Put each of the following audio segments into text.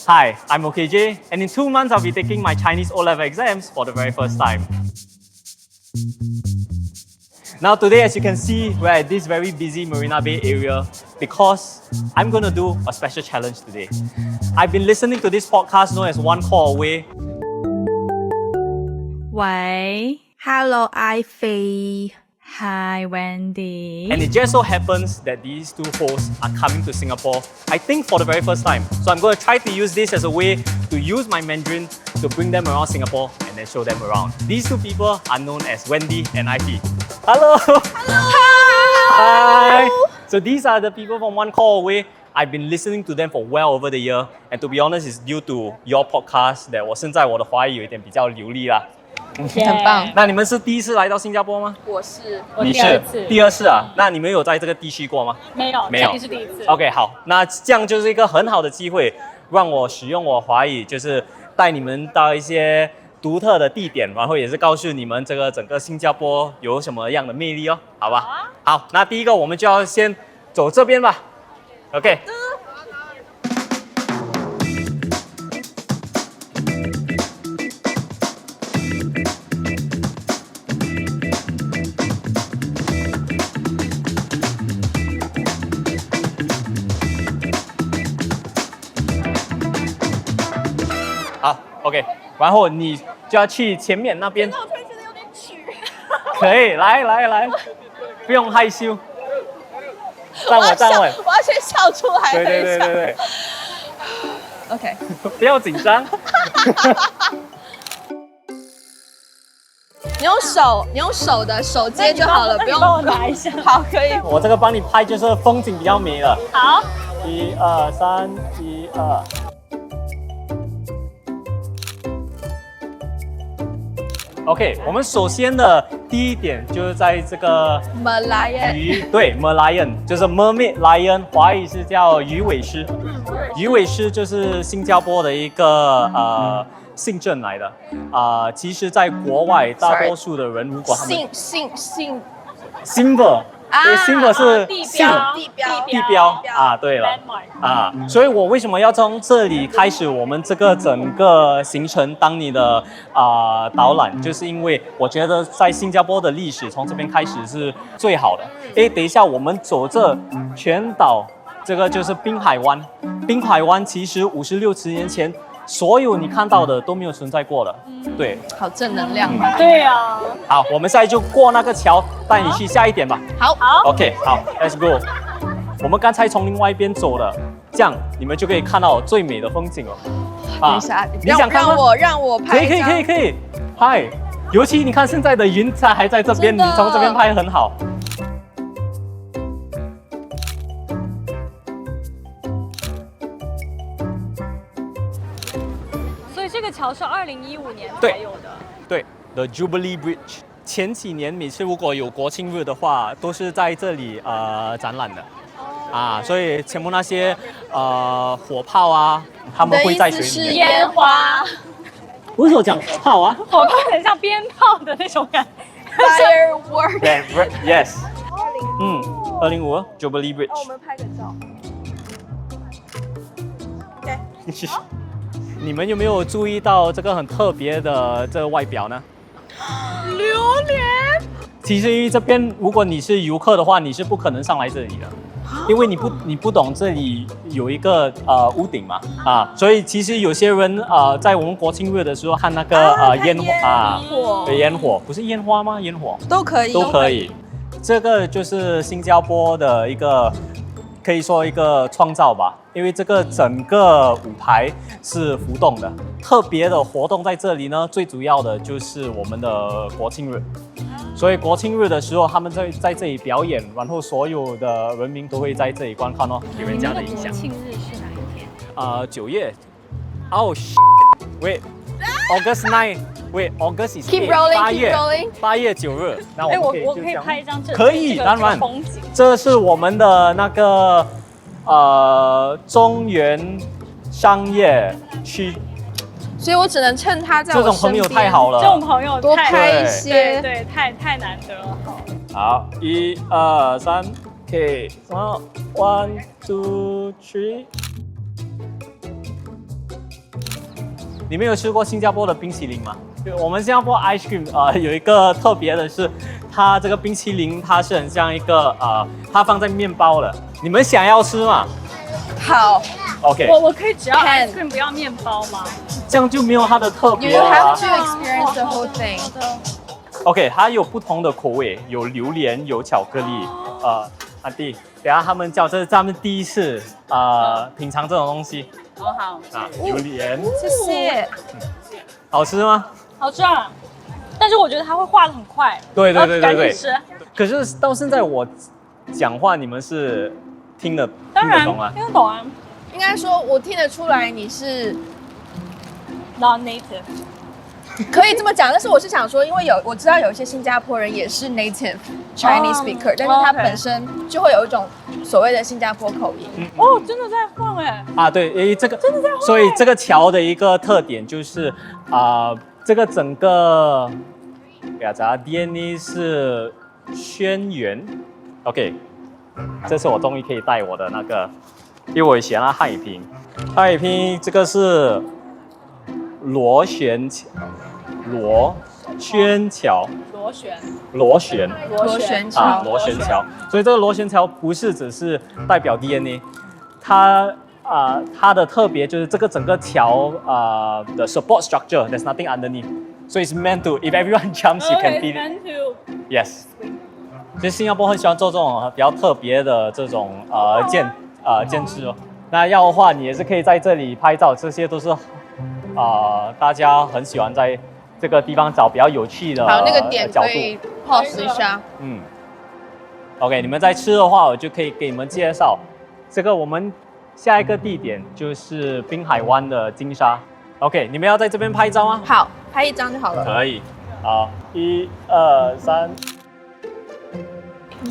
Hi, I'm OKJ, and in 2 months I'll be taking my Chinese O-level exams for the very first time. Now today, as you can see, we're at this very busy Marina Bay area because I'm going to do a special challenge today. I've been listening to this podcast known as One Call Away. 喂 Hello, Ivy. Hi Wendy. And it just so happens that these two hosts are coming to Singapore, I think for the very first time. So I'm going to try to use this as a way to use my Mandarin to bring them around Singapore and then show them around. These two people are known as Wendy and Ivy. Hello! Hello! Hi! So these are the people from One Call Away. I've been listening to them for well over the year, and to be honest, it's due to your podcast that 我现在我的华语有一点比较流利啦。很棒。那你们是第一次来到新加坡吗？我是，你是第二次啊？那你们有在这个地区过吗？没有，没有，这是第一次。OK， 好，那这样就是一个很好的机会，让我使用我华语，就是带你们到一些独特的地点，然后也是告诉你们这个整个新加坡有什么样的魅力哦，好吧？好，那第一个我们就要先走这边吧。OK。好 ，OK， 然后你就要去前面那边。我突然觉得有点曲。可以，来，不用害羞。站稳。我要先笑出来。对。OK。不要紧张。你用手的手接就好了，不用。帮我拿一下。好，可以。我这个帮你拍，就是风景比较美了。好。1、2、3，1、2。OK， 我们首先的第一点就是在这个鱼，对 ，Merlion 就是 Mermaid Lion， 华语是叫鱼尾狮。鱼尾狮就是新加坡的一个姓镇来的。其实在国外大多数的人如果他们Symbol。对 ，symbol 是地标啊，对了啊，所以我为什么要从这里开始我们这个整个行程当你的导览，就是因为我觉得在新加坡的历史从这边开始是最好的。等一下我们走这全岛，这个就是滨海湾。滨海湾其实56年前所有你看到的都没有存在过的，对，好正能量。对啊。好，我们现在就过那个桥，带你去下一点吧。好 ，OK， 好 ，Let's go。我们刚才从另外一边走的，这样你们就可以看到最美的风景了。等一下，你想看吗？让我拍一张。可以，拍。尤其你看现在的云彩还在这边，你从这边拍很好。这个桥是2015年才有的。对 ，The Jubilee Bridge。前几年每次如果有国庆日的话，都是在这里展览的。所以全部那些火炮啊，他们会在水里面。烟花。为什么讲火炮啊？火炮很像鞭炮的那种感觉。Firework。Yes。205 Jubilee Bridge。我们拍个照。OK。你们有没有注意到这个很特别的这个外表呢？榴莲。其实因为这边，如果你是游客的话，你是不可能上来这里的，因为你不懂这里有一个屋顶嘛所以其实有些人在我们国庆日的时候看那个烟火对烟火不是烟花吗？烟火都可以。这个就是新加坡的一个。可以说一个创造吧，因为这个整个舞台是浮动的，特别的活动在这里呢。最主要的就是我们的国庆日，所以国庆日的时候，他们在这里表演，然后所有的人民都会在这里观看哦，给人家的影响。国庆日是哪一天？9月。Wait, August 9. Wait, August is 8月9日。那我可以拍一张这可以，当然。风景。这是我们的那个中原商业区。所以我只能趁他在我身边。这种朋友太好了，这种朋友多拍一些，对，太难得了。好，1、2、3 ，OK， 1、2、3。你们有吃过新加坡的冰淇淋吗？我们新加坡 ice cream 有一个特别的是，它这个冰淇淋它是很像一个它放在面包的。你们想要吃吗？好 OK， 我可以只要 ice cream 不要面包吗？这样就没有它的特别，You 了 have 啊。 to experience the whole thing。 OK， 它有不同的口味，有榴莲，有巧克力。阿弟，等一下他们叫，这是他们第一次品尝这种东西哦好，啊，榴莲，谢谢。好吃吗？好吃啊！但是我觉得它会化的很快，对对对对对赶紧吃。可是到现在我讲话，你们是听得当然懂啊？听得懂啊应该说，我听得出来你是，non-native。可以这么讲，但是我是想说，因为我知道有一些新加坡人也是 native Chinese speaker，但是他 OK 本身就会有一种所谓的新加坡口音。哦，真的在晃哎！啊，对，这个真的在晃。所以这个桥的一个特点就是这个整个DNA 是轩辕。OK， 这次我终于可以带我的那个，因为我以前汉语拼，汉语拼这个是螺旋桥，螺旋桥，螺旋桥螺旋桥。所以这个螺旋桥不是只是代表 DNA， 它的特别就是这个整个桥的 support structure there's nothing underneath， so it's meant to if everyone jumps you can feel it。Yes， 其实新加坡很喜欢做这种比较特别的这种建制哦。那要的话，你也是可以在这里拍照，这些都是大家很喜欢在这个地方找比较有趣的好，那个点角可以度。 pause 一下。OK， 你们在吃的话，我就可以给你们介绍这个我们下一个地点就是滨海湾的金沙。OK， 你们要在这边拍照吗？好，拍一张就好了。可以。好，1、2、3。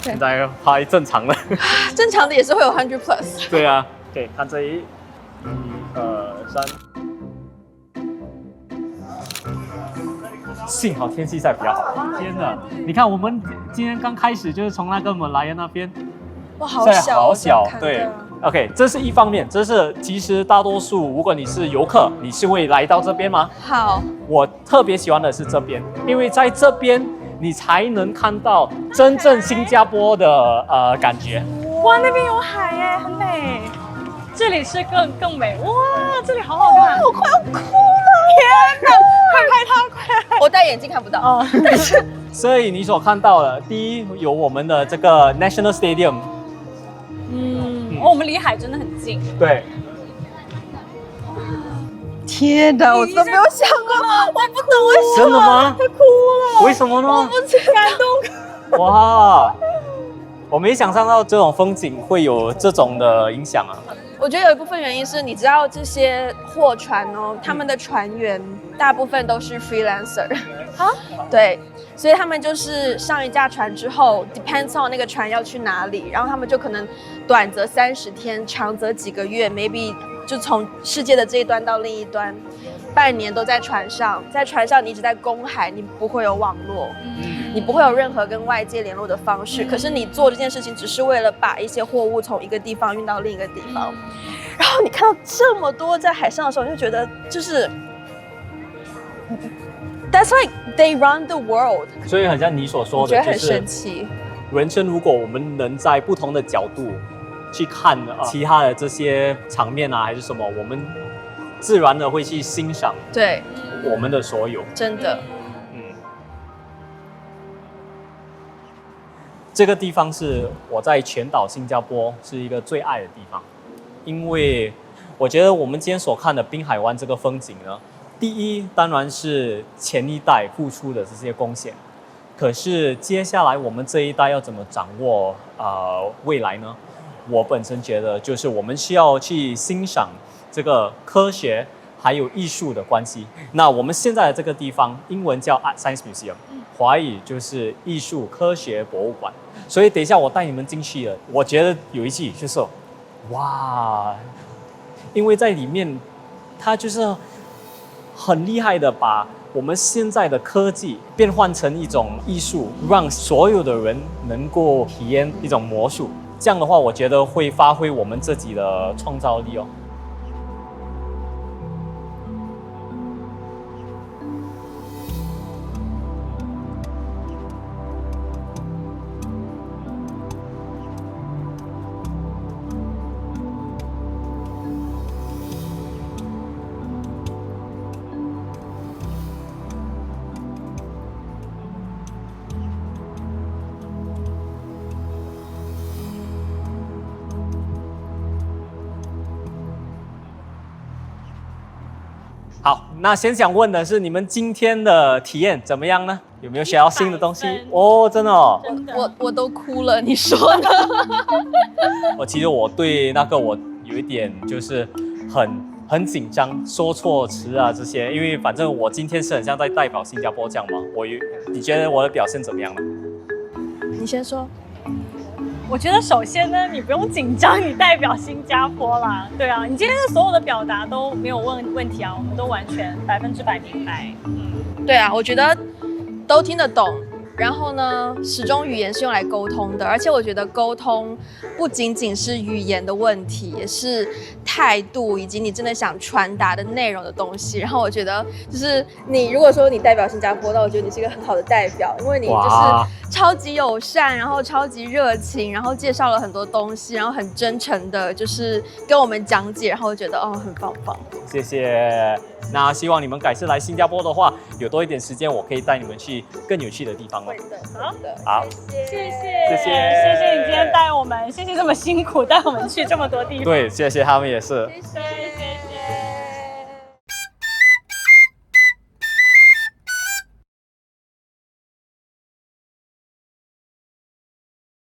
现 OK，在拍正常的。正常的也是会有100 plus。对啊。OK， 看这1、2、3。幸好天气赛比较好。天哪！你看我们今天刚开始就是从那个马来亚那边。哇，好现在小，好小，看对的。 ，OK， 这是一方面，这是其实大多数如果你是游客，你是会来到这边吗？好，我特别喜欢的是这边，因为在这边你才能看到真正新加坡的感觉。哇，那边有海耶，很美。这里是更美，哇，这里好好看，我快要哭了！天哪，快拍它，快！我戴眼镜看不到。哦，所以你所看到的，第一有我们的这个 National Stadium， 我们离海真的很近。对，天哪，我都没有想过，我不懂为什么。真的吗？快哭了，为什么呢？不知感动。哇，我没想象到这种风景会有这种的影响啊。我觉得有一部分原因是，你知道这些货船哦，他们的船员大部分都是 freelancer 啊，对，所以他们就是上一架船之后 ，depends on 那个船要去哪里，然后他们就可能短则30天，长则几个月 ，maybe 就从世界的这一端到另一端，半年都在船上，在船上你一直在公海，你不会有网络。你不会有任何跟外界联络的方式，可是你做这件事情只是为了把一些货物从一个地方运到另一个地方，然后你看到这么多在海上的时候，你就觉得就是，That's like they run the world。所以很像你所说的，我觉得很就是神奇。人生如果我们能在不同的角度去看其他的这些场面啊，还是什么，我们自然的会去欣赏对，我们的所有。真的。这个地方是我在全岛新加坡是一个最爱的地方，因为我觉得我们今天所看的滨海湾这个风景呢，第一当然是前一代付出的这些贡献，可是接下来我们这一代要怎么掌握未来呢？我本身觉得就是我们需要去欣赏这个科学还有艺术的关系。那我们现在的这个地方，英文叫 Art Science Museum， 华语就是艺术科学博物馆。所以等一下我带你们进去了，我觉得有一句就是，哇，因为在里面，它就是很厉害的把我们现在的科技变换成一种艺术，让所有的人能够体验一种魔术。这样的话，我觉得会发挥我们自己的创造力哦。好，那先想问的是，你们今天的体验怎么样呢？有没有学到新的东西？哦，真的哦。我都哭了，你说呢？其实我对那个我有一点就是很紧张，说错词啊这些，因为反正我今天是很像在代表新加坡这样嘛。你觉得我的表现怎么样呢？你先说。我觉得首先呢，你不用紧张，你代表新加坡啦，对啊，你今天的所有的表达都没有问题啊，我们都完全100%明白。对啊，我觉得都听得懂。然后呢，始终语言是用来沟通的，而且我觉得沟通不仅仅是语言的问题，也是态度以及你真的想传达的内容的东西。然后我觉得，就是你如果说你代表新加坡，那我觉得你是一个很好的代表，因为你就是超级友善，然后超级热情，然后介绍了很多东西，然后很真诚的，就是跟我们讲解，然后我觉得很棒。谢谢。那希望你们改次来新加坡的话，有多一点时间，我可以带你们去更有趣的地方了。会的，好的，好，谢谢你今天带我们，谢谢这么辛苦带我们去这么多地方。对，谢谢他们也是。谢谢。